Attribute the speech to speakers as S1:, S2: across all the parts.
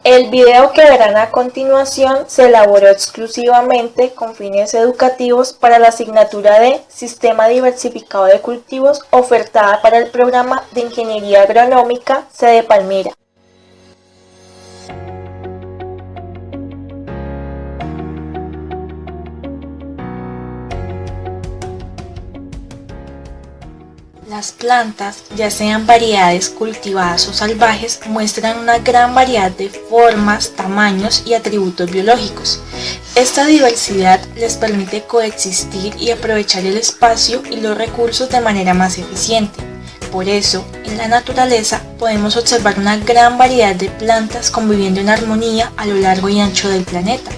S1: El video que verán a continuación se elaboró exclusivamente con fines educativos para la asignatura de Sistema Diversificado de Cultivos ofertada para el programa de Ingeniería Agronómica sede Palmira. Las plantas, ya sean variedades cultivadas o salvajes, muestran una gran variedad de formas, tamaños y atributos biológicos. Esta diversidad les permite coexistir y aprovechar el espacio y los recursos de manera más eficiente. Por eso, en la naturaleza podemos observar una gran variedad de plantas conviviendo en armonía a lo largo y ancho del planeta.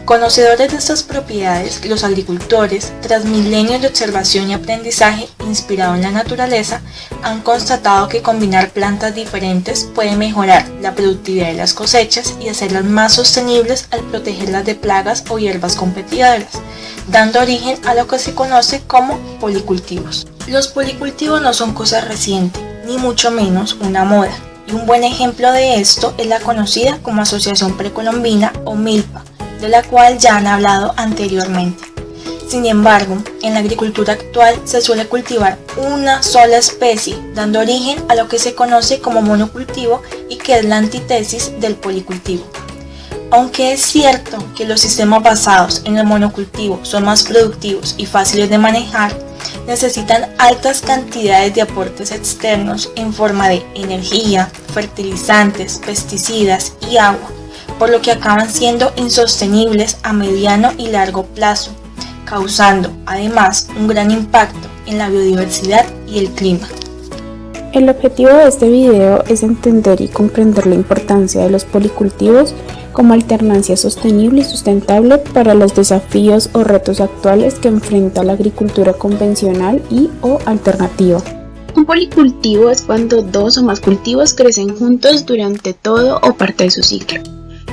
S1: Conocedores de estas propiedades, los agricultores, tras milenios de observación y aprendizaje inspirado en la naturaleza, han constatado que combinar plantas diferentes puede mejorar la productividad de las cosechas y hacerlas más sostenibles al protegerlas de plagas o hierbas competidoras, dando origen a lo que se conoce como policultivos. Los policultivos no son cosa reciente, ni mucho menos una moda, y un buen ejemplo de esto es la conocida como Asociación Precolombina o MILPA, de la cual ya han hablado anteriormente. Sin embargo, en la agricultura actual se suele cultivar una sola especie, dando origen a lo que se conoce como monocultivo y que es la antítesis del policultivo. Aunque es cierto que los sistemas basados en el monocultivo son más productivos y fáciles de manejar, necesitan altas cantidades de aportes externos en forma de energía, fertilizantes, pesticidas y agua, por lo que acaban siendo insostenibles a mediano y largo plazo, causando además un gran impacto en la biodiversidad y el clima.
S2: El objetivo de este video es entender y comprender la importancia de los policultivos como alternancia sostenible y sustentable para los desafíos o retos actuales que enfrenta la agricultura convencional y o alternativa.
S3: Un policultivo es cuando dos o más cultivos crecen juntos durante todo o parte de su ciclo.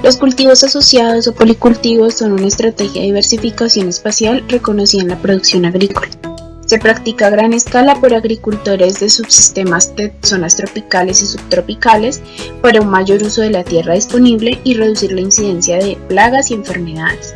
S3: Los cultivos asociados o policultivos son una estrategia de diversificación espacial reconocida en la producción agrícola. Se practica a gran escala por agricultores de subsistemas de zonas tropicales y subtropicales para un mayor uso de la tierra disponible y reducir la incidencia de plagas y enfermedades.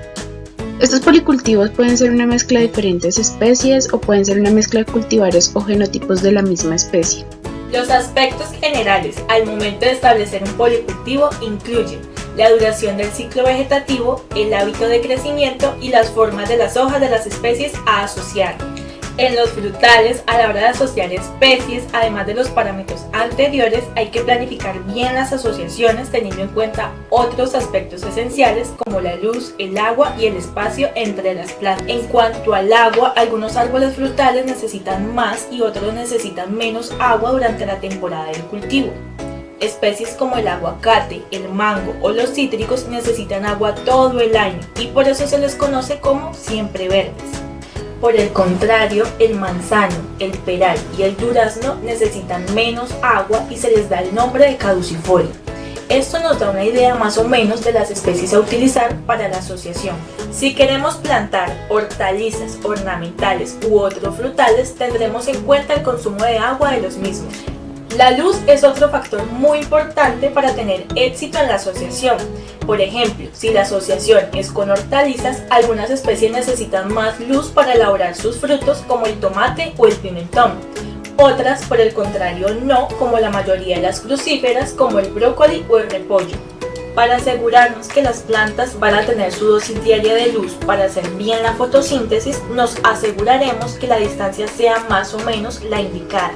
S3: Estos policultivos pueden ser una mezcla de diferentes especies o pueden ser una mezcla de cultivares o genotipos de la misma especie.
S1: Los aspectos generales al momento de establecer un policultivo incluyen la duración del ciclo vegetativo, el hábito de crecimiento y las formas de las hojas de las especies a asociar. En los frutales, a la hora de asociar especies, además de los parámetros anteriores, hay que planificar bien las asociaciones teniendo en cuenta otros aspectos esenciales como la luz, el agua y el espacio entre las plantas. En cuanto al agua, algunos árboles frutales necesitan más y otros necesitan menos agua durante la temporada del cultivo. Especies como el aguacate, el mango o los cítricos necesitan agua todo el año y por eso se les conoce como siempre verdes. Por el contrario, el manzano, el peral y el durazno necesitan menos agua y se les da el nombre de caducifolio. Esto nos da una idea más o menos de las especies a utilizar para la asociación. Si queremos plantar hortalizas ornamentales u otros frutales, tendremos en cuenta el consumo de agua de los mismos. La luz es otro factor muy importante para tener éxito en la asociación. Por ejemplo, si la asociación es con hortalizas, algunas especies necesitan más luz para elaborar sus frutos como el tomate o el pimentón. Otras, por el contrario, no, como la mayoría de las crucíferas como el brócoli o el repollo. Para asegurarnos que las plantas van a tener su dosis diaria de luz para hacer bien la fotosíntesis, nos aseguraremos que la distancia sea más o menos la indicada.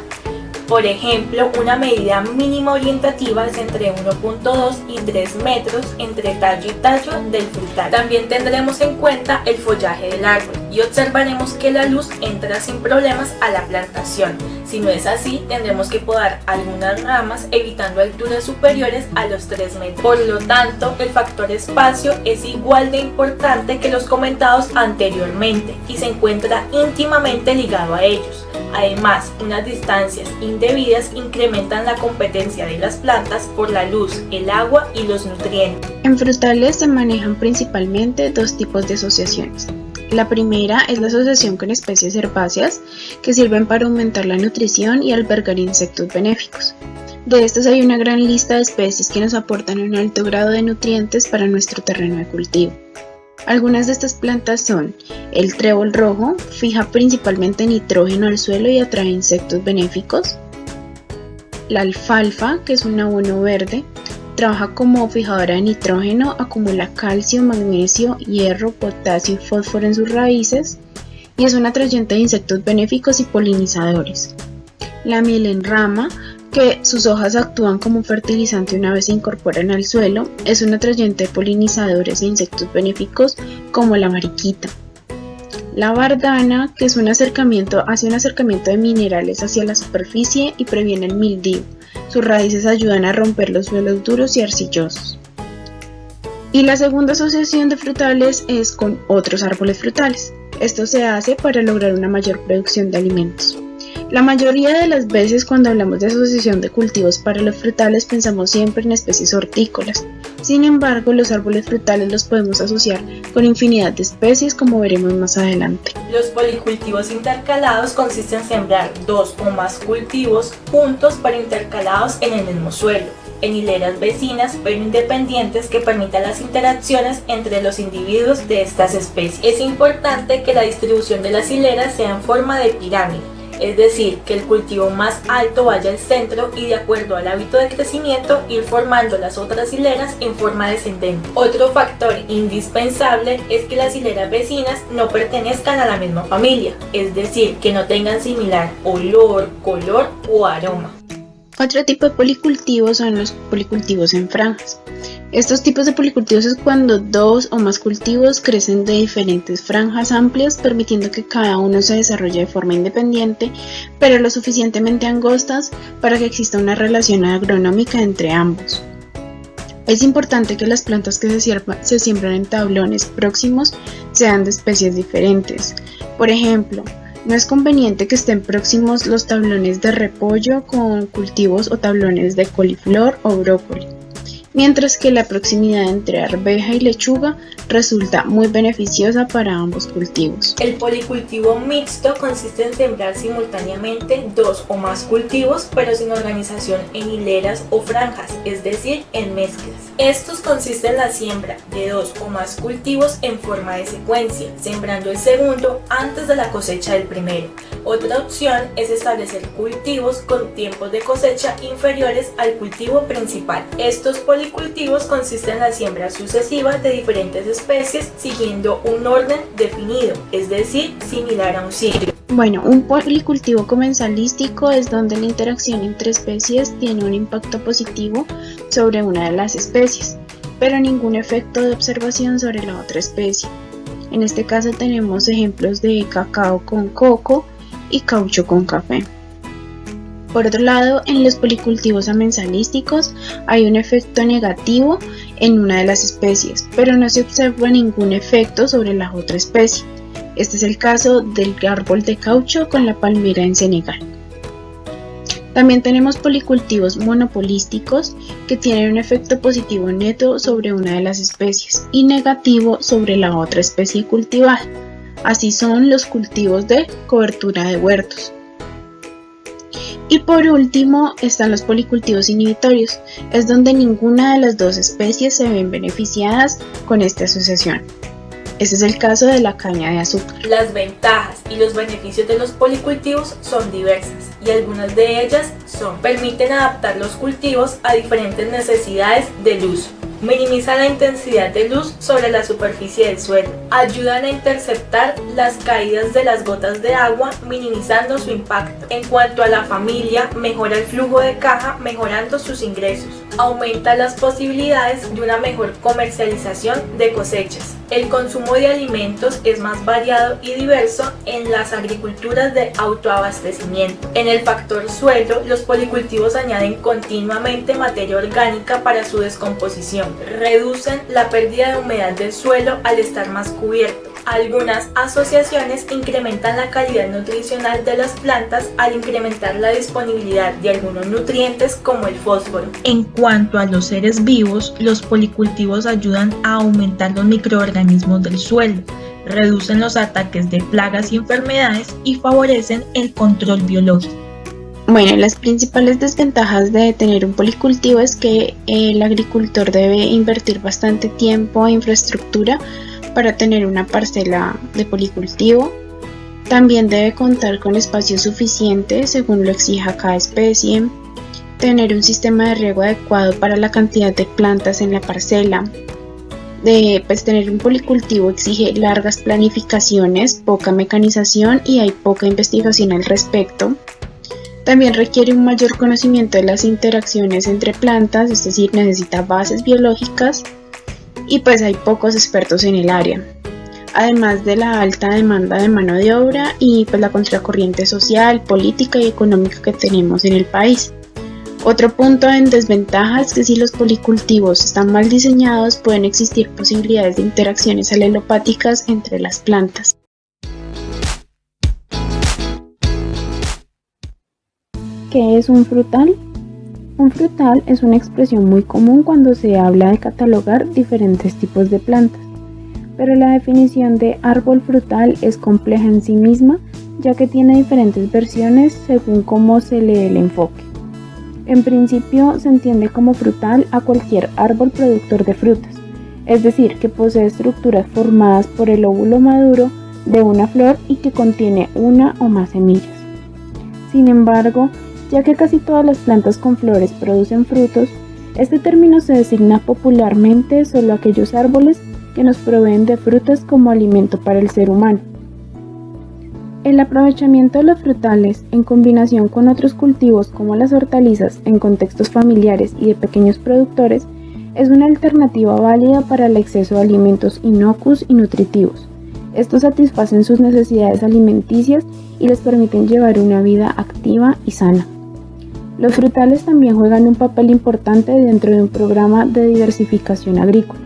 S1: Por ejemplo, una medida mínima orientativa es entre 1.2 y 3 metros entre tallo y tallo del frutal. También tendremos en cuenta el follaje del árbol y observaremos que la luz entra sin problemas a la plantación. Si no es así, tendremos que podar algunas ramas evitando alturas superiores a los 3 metros. Por lo tanto, el factor espacio es igual de importante que los comentados anteriormente y se encuentra íntimamente ligado a ellos. Además, unas distancias indebidas incrementan la competencia de las plantas por la luz, el agua y los nutrientes.
S3: En frutales se manejan principalmente dos tipos de asociaciones. La primera es la asociación con especies herbáceas que sirven para aumentar la nutrición y albergar insectos benéficos. De estos hay una gran lista de especies que nos aportan un alto grado de nutrientes para nuestro terreno de cultivo. Algunas de estas plantas son el trébol rojo, fija principalmente nitrógeno al suelo y atrae insectos benéficos. La alfalfa, que es un abono verde, trabaja como fijadora de nitrógeno, acumula calcio, magnesio, hierro, potasio y fósforo en sus raíces y es un atrayente de insectos benéficos y polinizadores. La miel en rama, que sus hojas actúan como un fertilizante una vez se incorporan al suelo, es un atrayente de polinizadores e insectos benéficos como la mariquita. La bardana, que hace un acercamiento de minerales hacia la superficie y previene el mildiu. Sus raíces ayudan a romper los suelos duros y arcillosos. Y la segunda asociación de frutales es con otros árboles frutales. Esto se hace para lograr una mayor producción de alimentos. La mayoría de las veces cuando hablamos de asociación de cultivos para los frutales pensamos siempre en especies hortícolas. Sin embargo, los árboles frutales los podemos asociar con infinidad de especies como veremos más adelante.
S1: Los policultivos intercalados consisten en sembrar dos o más cultivos juntos pero intercalados en el mismo suelo, en hileras vecinas pero independientes que permitan las interacciones entre los individuos de estas especies. Es importante que la distribución de las hileras sea en forma de pirámide. Es decir, que el cultivo más alto vaya al centro y de acuerdo al hábito de crecimiento ir formando las otras hileras en forma descendente. Otro factor indispensable es que las hileras vecinas no pertenezcan a la misma familia, es decir, que no tengan similar olor, color o aroma.
S3: Otro tipo de policultivos son los policultivos en franjas. Estos tipos de policultivos es cuando dos o más cultivos crecen de diferentes franjas amplias, permitiendo que cada uno se desarrolle de forma independiente, pero lo suficientemente angostas para que exista una relación agronómica entre ambos. Es importante que las plantas que se siembran en tablones próximos sean de especies diferentes. Por ejemplo, no es conveniente que estén próximos los tablones de repollo con cultivos o tablones de coliflor o brócoli, mientras que la proximidad entre arveja y lechuga resulta muy beneficiosa para ambos cultivos.
S1: El policultivo mixto consiste en sembrar simultáneamente dos o más cultivos, pero sin organización en hileras o franjas, es decir, en mezclas. Estos consisten en la siembra de dos o más cultivos en forma de secuencia, sembrando el segundo antes de la cosecha del primero. Otra opción es establecer cultivos con tiempos de cosecha inferiores al cultivo principal. Estos policultivos consisten en la siembra sucesiva de diferentes especies siguiendo un orden definido, es decir, similar a un ciclo.
S3: Bueno, un policultivo comensalístico es donde la interacción entre especies tiene un impacto positivo sobre una de las especies, pero ningún efecto de observación sobre la otra especie. En este caso tenemos ejemplos de cacao con coco y caucho con café. Por otro lado, en los policultivos amensalísticos hay un efecto negativo en una de las especies, pero no se observa ningún efecto sobre la otra especie. Este es el caso del árbol de caucho con la palmera en Senegal. También tenemos policultivos monopolísticos que tienen un efecto positivo neto sobre una de las especies y negativo sobre la otra especie cultivada. Así son los cultivos de cobertura de huertos. Y por último están los policultivos inhibitorios, es donde ninguna de las dos especies se ven beneficiadas con esta asociación. Este es el caso de la caña de azúcar.
S1: Las ventajas y los beneficios de los policultivos son diversas y algunas de ellas permiten adaptar los cultivos a diferentes necesidades de luz. Minimiza la intensidad de luz sobre la superficie del suelo. Ayudan a interceptar las caídas de las gotas de agua, minimizando su impacto. En cuanto a la familia, mejora el flujo de caja, mejorando sus ingresos. Aumenta las posibilidades de una mejor comercialización de cosechas. El consumo de alimentos es más variado y diverso en las agriculturas de autoabastecimiento. En el factor suelo, los policultivos añaden continuamente materia orgánica para su descomposición. Reducen la pérdida de humedad del suelo al estar más cubierto. Algunas asociaciones incrementan la calidad nutricional de las plantas al incrementar la disponibilidad de algunos nutrientes como el fósforo. En cuanto a los seres vivos, los policultivos ayudan a aumentar los microorganismos del suelo, reducen los ataques de plagas y enfermedades y favorecen el control biológico.
S3: Bueno, las principales desventajas de tener un policultivo es que el agricultor debe invertir bastante tiempo e infraestructura para tener una parcela de policultivo. También debe contar con espacio suficiente según lo exija cada especie, tener un sistema de riego adecuado para la cantidad de plantas en la parcela. Tener un policultivo exige largas planificaciones, poca mecanización y hay poca investigación al respecto. También requiere un mayor conocimiento de las interacciones entre plantas, es decir, necesita bases biológicas y pues hay pocos expertos en el área. Además de la alta demanda de mano de obra y pues la contracorriente social, política y económica que tenemos en el país. Otro punto en desventaja es que si los policultivos están mal diseñados pueden existir posibilidades de interacciones alelopáticas entre las plantas.
S2: ¿Qué es un frutal? Un frutal es una expresión muy común cuando se habla de catalogar diferentes tipos de plantas, pero la definición de árbol frutal es compleja en sí misma, ya que tiene diferentes versiones según cómo se lee el enfoque. En principio se entiende como frutal a cualquier árbol productor de frutas, es decir, que posee estructuras formadas por el óvulo maduro de una flor y que contiene una o más semillas. Sin embargo, ya que casi todas las plantas con flores producen frutos, este término se designa popularmente solo a aquellos árboles que nos proveen de frutas como alimento para el ser humano. El aprovechamiento de los frutales en combinación con otros cultivos como las hortalizas en contextos familiares y de pequeños productores es una alternativa válida para el acceso a alimentos inocuos y nutritivos. Estos satisfacen sus necesidades alimenticias y les permiten llevar una vida activa y sana. Los frutales también juegan un papel importante dentro de un programa de diversificación agrícola.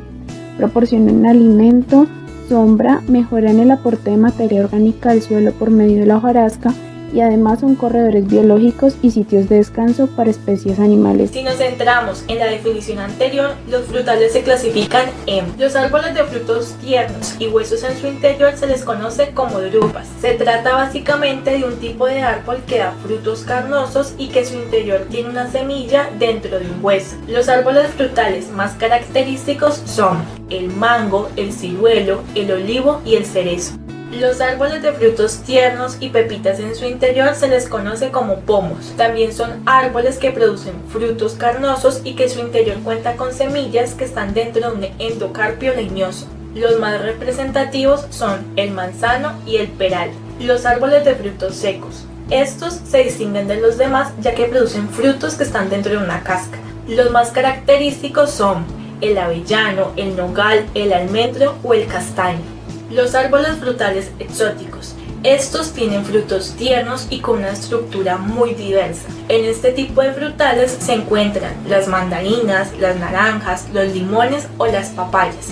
S2: Proporcionan alimento, sombra, mejoran el aporte de materia orgánica al suelo por medio de la hojarasca y además son corredores biológicos y sitios de descanso para especies animales.
S1: Si nos centramos en la definición anterior, los frutales se clasifican en los árboles de frutos tiernos y huesos en su interior se les conoce como drupas. Se trata básicamente de un tipo de árbol que da frutos carnosos y que su interior tiene una semilla dentro de un hueso. Los árboles frutales más característicos son el mango, el ciruelo, el olivo y el cerezo. Los árboles de frutos tiernos y pepitas en su interior se les conoce como pomos. También son árboles que producen frutos carnosos y que su interior cuenta con semillas que están dentro de un endocarpio leñoso. Los más representativos son el manzano y el peral. Los árboles de frutos secos. Estos se distinguen de los demás ya que producen frutos que están dentro de una cáscara. Los más característicos son el avellano, el nogal, el almendro o el castaño. Los árboles frutales exóticos. Estos tienen frutos tiernos y con una estructura muy diversa. En este tipo de frutales se encuentran las mandarinas, las naranjas, los limones o las papayas.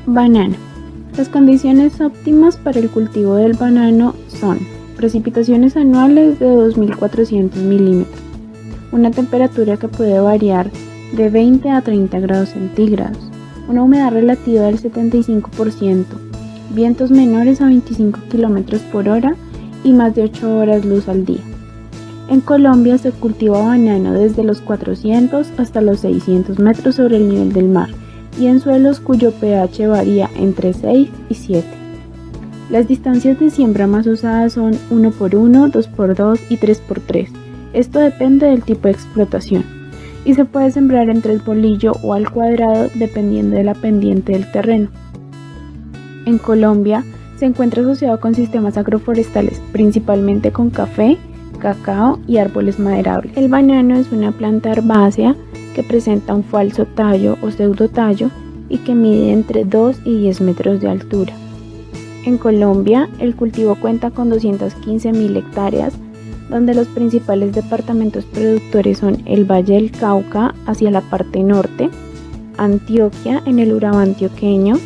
S2: Banano. Las condiciones óptimas para el cultivo del banano son precipitaciones anuales de 2.400 milímetros, una temperatura que puede variar de 20 a 30 grados centígrados, una humedad relativa del 75%, vientos menores a 25 km por hora y más de 8 horas luz al día. En Colombia se cultiva banano desde los 400 hasta los 600 metros sobre el nivel del mar y en suelos cuyo pH varía entre 6 y 7. Las distancias de siembra más usadas son 1x1, 2x2 y 3x3. Esto depende del tipo de explotación. Y se puede sembrar entre el bolillo o al cuadrado dependiendo de la pendiente del terreno. En Colombia se encuentra asociado con sistemas agroforestales, principalmente con café, cacao y árboles maderables. El banano es una planta herbácea que presenta un falso tallo o pseudotallo y que mide entre 2 y 10 metros de altura. En Colombia, el cultivo cuenta con 215.000 hectáreas, donde los principales departamentos productores son el Valle del Cauca hacia la parte norte, Antioquia en el Urabá antioqueño,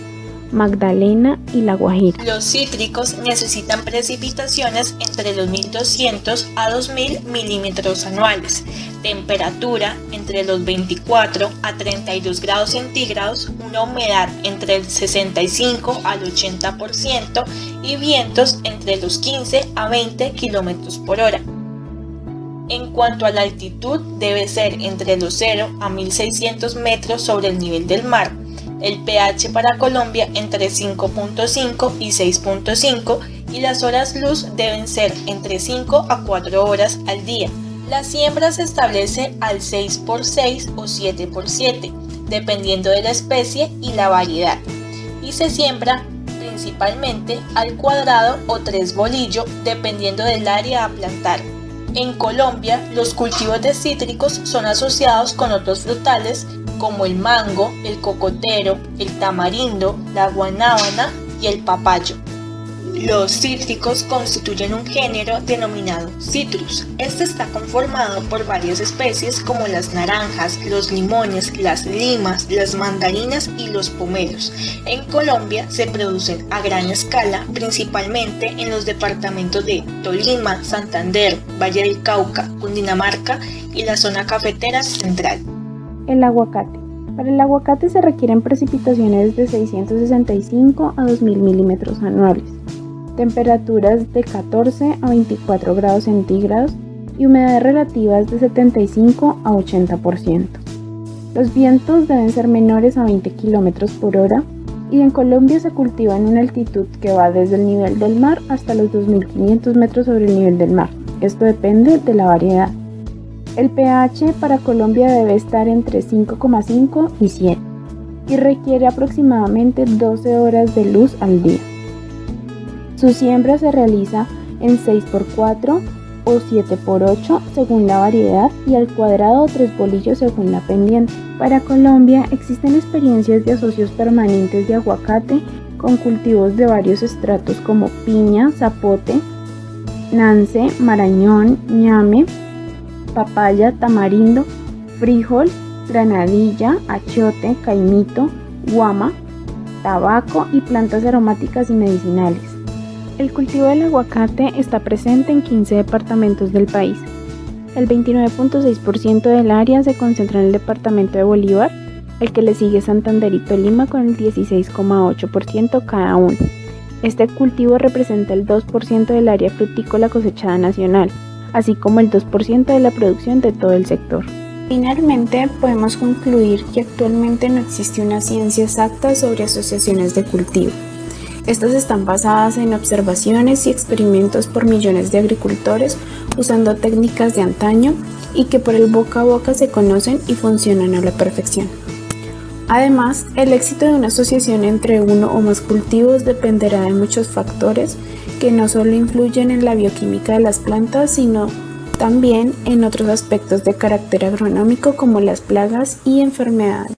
S2: Magdalena y La Guajira.
S1: Los cítricos necesitan precipitaciones entre los 1.200 a 2.000 milímetros anuales, temperatura entre los 24 a 32 grados centígrados, una humedad entre el 65 al 80% y vientos entre los 15 a 20 kilómetros por hora. cuanto a la altitud, debe ser entre los 0 a 1600 metros sobre el nivel del mar. El pH para Colombia entre 5.5 y 6.5 y las horas luz deben ser entre 5 a 4 horas al día. La siembra se establece al 6x6 o 7x7, dependiendo de la especie y la variedad, y se siembra principalmente al cuadrado o 3 bolillo, dependiendo del área a plantar. En Colombia, los cultivos de cítricos son asociados con otros frutales como el mango, el cocotero, el tamarindo, la guanábana y el papayo. Los cítricos constituyen un género denominado Citrus. Este está conformado por varias especies como las naranjas, los limones, las limas, las mandarinas y los pomelos. En Colombia se producen a gran escala, principalmente en los departamentos de Tolima, Santander, Valle del Cauca, Cundinamarca y la zona cafetera central.
S2: El aguacate. Para el aguacate se requieren precipitaciones de 665 a 2000 milímetros anuales, temperaturas de 14 a 24 grados centígrados y humedades relativas de 75 a 80%. Los vientos deben ser menores a 20 km por hora y en Colombia se cultiva en una altitud que va desde el nivel del mar hasta los 2500 metros sobre el nivel del mar. Esto depende de la variedad. El pH para Colombia debe estar entre 5,5 y 7 y requiere aproximadamente 12 horas de luz al día. Su siembra se realiza en 6x4 o 7x8 según la variedad y al cuadrado o 3 bolillos según la pendiente. Para Colombia existen experiencias de asocios permanentes de aguacate con cultivos de varios estratos como piña, zapote, nance, marañón, ñame, papaya, tamarindo, frijol, granadilla, achiote, caimito, guama, tabaco y plantas aromáticas y medicinales. El cultivo del aguacate está presente en 15 departamentos del país. El 29.6% del área se concentra en el departamento de Bolívar, el que le sigue Santander y Tolima con el 16,8% cada uno. Este cultivo representa el 2% del área frutícola cosechada nacional, así como el 2% de la producción de todo el sector. Finalmente, podemos concluir que actualmente no existe una ciencia exacta sobre asociaciones de cultivo. Estas están basadas en observaciones y experimentos por millones de agricultores usando técnicas de antaño y que por el boca a boca se conocen y funcionan a la perfección. Además, el éxito de una asociación entre uno o más cultivos dependerá de muchos factores que no solo influyen en la bioquímica de las plantas, sino también en otros aspectos de carácter agronómico como las plagas y enfermedades.